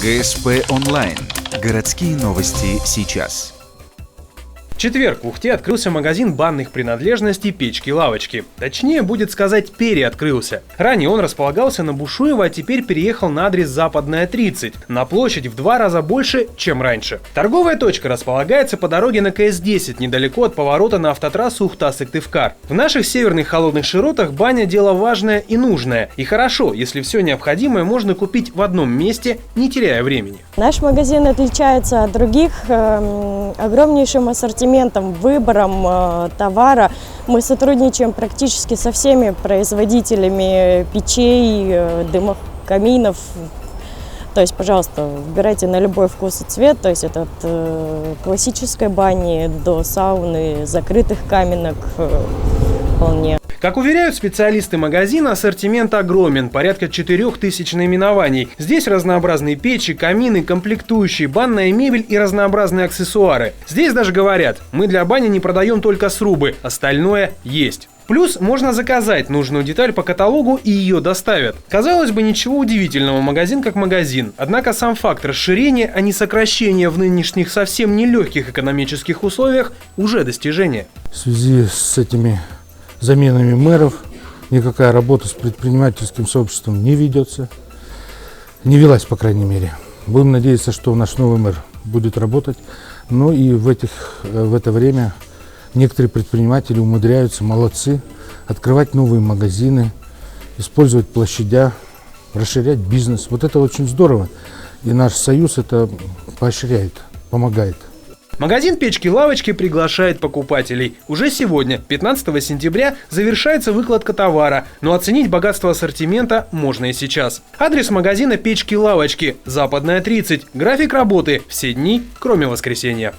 ГСП онлайн. Городские новости сейчас. В четверг в Ухте открылся магазин банных принадлежностей «Печки-лавочки». Точнее, будет сказать, переоткрылся. Ранее он располагался на Бушуева, а теперь переехал на адрес Западная, 30, на площадь в 2 раза больше, чем раньше. Торговая точка располагается по дороге на КС-10, недалеко от поворота на автотрассу Ухта-Сыктывкар. В наших северных холодных широтах баня – дело важное и нужное. И хорошо, если все необходимое можно купить в одном месте, не теряя времени. Наш магазин отличается от других огромнейшим ассортиментом, выбором товара. Мы сотрудничаем практически со всеми производителями печей, дымокаминов. То есть, пожалуйста, выбирайте на любой вкус и цвет. То есть это от классической бани до сауны, закрытых каменок вполне. Как уверяют специалисты магазина, ассортимент огромен, порядка 4000 наименований. Здесь разнообразные печи, камины, комплектующие, банная мебель и разнообразные аксессуары. Здесь даже говорят, мы для бани не продаем только срубы, остальное есть. Плюс можно заказать нужную деталь по каталогу и ее доставят. Казалось бы, ничего удивительного, магазин как магазин. Однако сам факт расширения, а не сокращения в нынешних совсем нелегких экономических условиях уже достижение. В связи с этими заменами мэров никакая работа с предпринимательским сообществом не ведется. Не велась, по крайней мере. Будем надеяться, что наш новый мэр будет работать. Но и в это время некоторые предприниматели умудряются, молодцы, открывать новые магазины, использовать площадя, расширять бизнес. Вот это очень здорово. И наш союз это поощряет, помогает. Магазин «Печки-лавочки» приглашает покупателей. Уже сегодня, 15 сентября, завершается выкладка товара, но оценить богатство ассортимента можно и сейчас. Адрес магазина «Печки-лавочки», Западная, 30. График работы все дни, кроме воскресенья.